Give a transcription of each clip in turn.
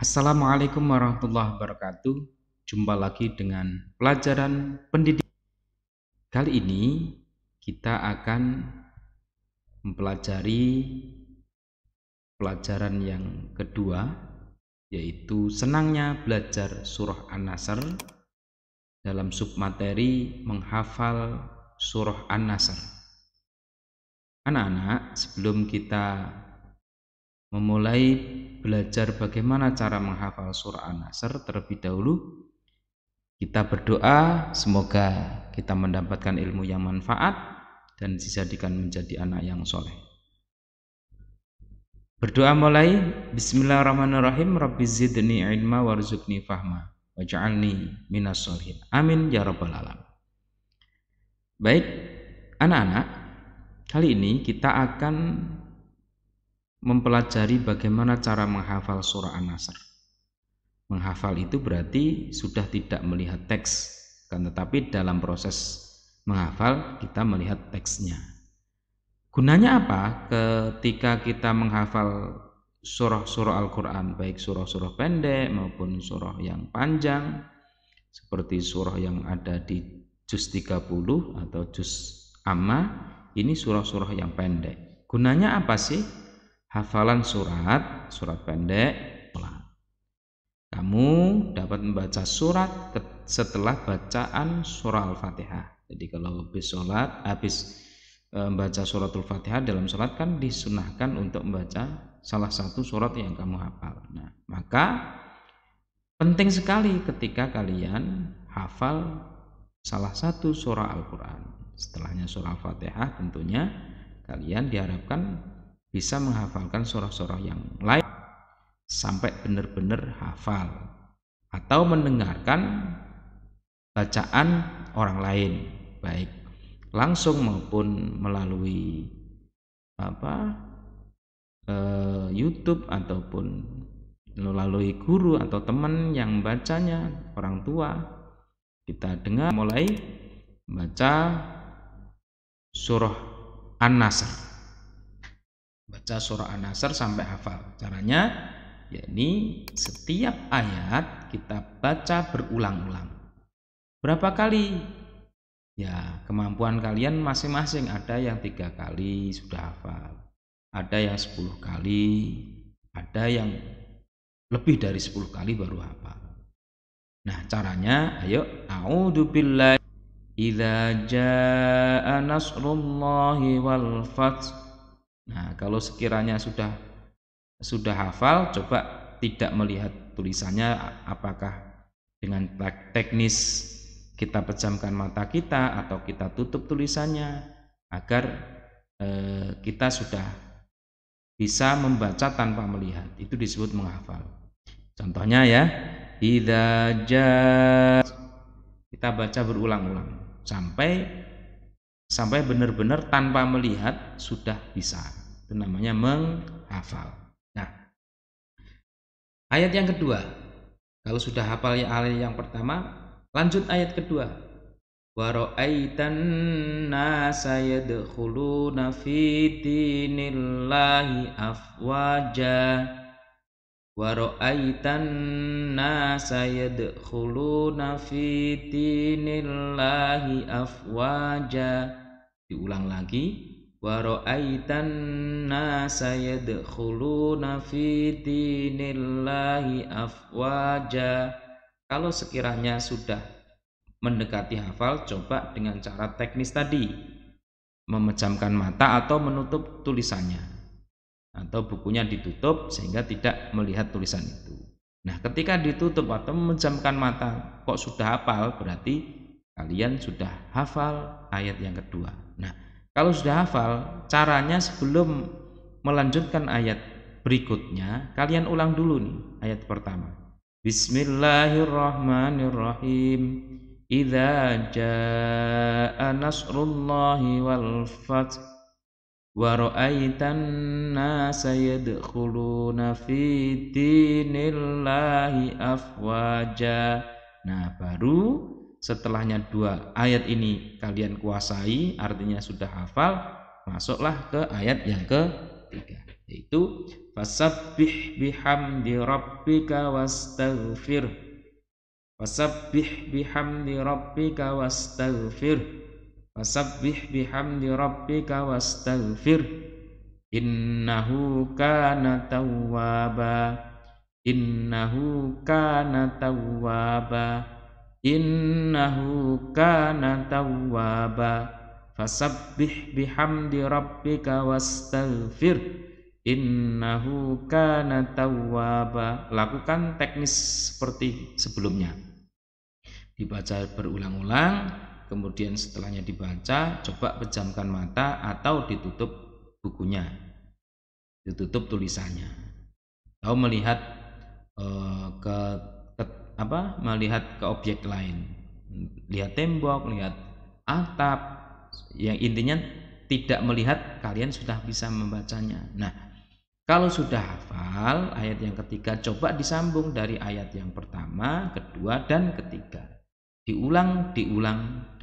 Assalamualaikum warahmatullahi wabarakatuh. Jumpa lagi dengan pelajaran pendidik. Kali ini kita akan mempelajari pelajaran yang kedua, yaitu senangnya belajar surah An-Nasr dalam submateri menghafal surah An-Nasr. Anak-anak, sebelum kita memulai belajar bagaimana cara menghafal surah An-Nasr, terlebih dahulu kita berdoa semoga kita mendapatkan ilmu yang manfaat dan dijadikan menjadi anak yang soleh. Berdoa mulai. Bismillahirrahmanirrahim. Rabbi zidni ilma warzuqni fahma waj'alni minas sholihin. Amin ya rabbal alamin. Baik anak-anak, kali ini kita akan mempelajari bagaimana cara menghafal surah An-Nasr. Menghafal itu berarti sudah tidak melihat teks, kan, tetapi dalam proses menghafal kita melihat teksnya. Gunanya apa ketika kita menghafal surah-surah Al-Quran, baik surah-surah pendek maupun surah yang panjang, seperti surah yang ada di juz 30 atau juz amma, ini surah-surah yang pendek. Gunanya apa sih? Hafalan surat pendek. Kamu dapat membaca surat setelah bacaan surah Al-Fatihah. Jadi kalau habis membaca suratul Fatihah dalam sholat kan disunahkan untuk membaca salah satu surat yang kamu hafal. Nah, maka penting sekali ketika kalian hafal salah satu surah Al-Quran. Setelahnya surah Al-Fatihah tentunya kalian diharapkan bisa menghafalkan surah-surah yang lain sampai benar-benar hafal atau mendengarkan bacaan orang lain, baik langsung maupun melalui YouTube ataupun melalui guru atau teman yang bacanya, orang tua. Kita dengar mulai baca surah An-Nasr. Baca surah An-Nasr sampai hafal. Caranya yakni setiap ayat kita baca berulang-ulang. Berapa kali? Ya, kemampuan kalian masing-masing. Ada yang 3 kali sudah hafal, ada yang 10 kali, ada yang lebih dari 10 kali baru hafal. Nah, caranya ayo, a'udzubillahi idza jaa nasrullahi wal fath. Nah, kalau sekiranya sudah hafal, coba tidak melihat tulisannya, apakah dengan teknis kita pejamkan mata kita atau kita tutup tulisannya agar kita sudah bisa membaca tanpa melihat. Itu disebut menghafal. Contohnya ya, idza jaa, kita baca berulang-ulang sampai benar-benar tanpa melihat sudah bisa. Itu namanya menghafal. Nah, ayat yang kedua, kalau sudah hafal ayat yang pertama, lanjut ayat kedua. Wa ra'aitan nasa yadkhuluna fi dinillahi afwaja. Wa ra'aitan nasa yadkhuluna fi dinillahi afwaja. Diulang lagi. Wa ra'aitan nasa yadkhuluna fi dinillahi afwaja. Kalau sekiranya sudah mendekati hafal, coba dengan cara teknis tadi, memejamkan mata atau menutup tulisannya, atau bukunya ditutup sehingga tidak melihat tulisan itu. Nah, ketika ditutup atau memejamkan mata kok sudah hafal, berarti kalian sudah hafal ayat yang kedua. Nah, kalau sudah hafal, caranya sebelum melanjutkan ayat berikutnya, kalian ulang dulu nih ayat pertama. Bismillahirrahmanirrahim. Idza jaa nasrullahi wal fath wa ra'aitan nasa yadkhuluna fi dinillahi afwaja. Nah, baru setelahnya 2 ayat ini kalian kuasai, artinya sudah hafal, masuklah ke ayat yang ketiga. yaitu fasabbih bihamdi rabbika wastaghfir. Fasabbih bihamdi rabbika wastaghfir. Fasabbih bihamdi rabbika wastaghfir. Innahu kana tawwaba. Innahu kana tawwaba. Innahu kana tawwaba. Fasabbih bihamdi rabbika wastaghfir. Innahu kana tawwaba. Lakukan teknis seperti sebelumnya. Dibaca berulang-ulang, kemudian setelahnya dibaca, coba pejamkan mata atau ditutup bukunya, ditutup tulisannya, atau melihat melihat ke objek lain, lihat tembok, lihat atap, yang intinya tidak melihat, kalian sudah bisa membacanya. Nah, kalau sudah hafal ayat yang ketiga, coba disambung dari ayat yang pertama, kedua, dan ketiga. Diulang,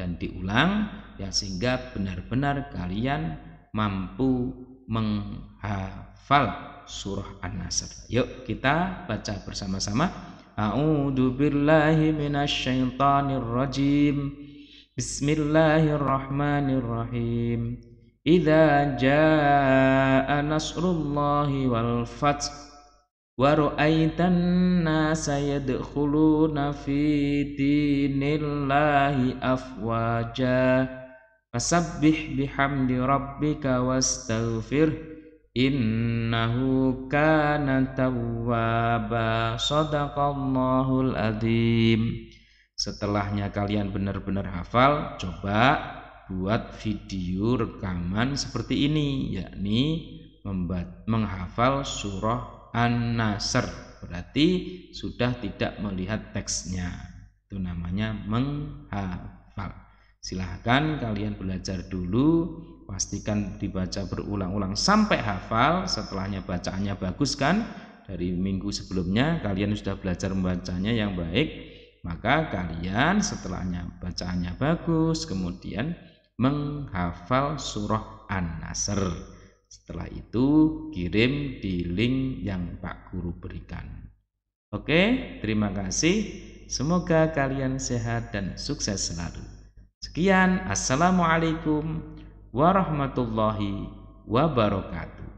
dan diulang, ya, sehingga benar-benar kalian mampu menghafal surah An-Nasr. Yuk kita baca bersama-sama. A'udzu billahi minasyaitonir rajim. Bismillahirrahmanirrahim. Idza jaa nasrullahi wal fath wa ra'aitan nasa yadkhuluna fi dinillahi afwaja fasabbih bihamdi rabbika wastaghfir innahu kana tawwaba. Shadaqallahul adzim. Setelahnya kalian benar-benar hafal, coba buat video rekaman seperti ini, yakni menghafal surah An-Nasr, berarti sudah tidak melihat teksnya, itu namanya menghafal. Silahkan kalian belajar dulu, pastikan dibaca berulang-ulang sampai hafal. Setelahnya bacaannya bagus kan, dari minggu sebelumnya kalian sudah belajar membacanya yang baik, maka kalian setelahnya bacaannya bagus, kemudian menghafal surah An-Nasr. Setelah itu kirim di link yang Pak Guru berikan. Oke, terima kasih. Semoga kalian sehat dan sukses selalu. Sekian, assalamualaikum warahmatullahi wabarakatuh.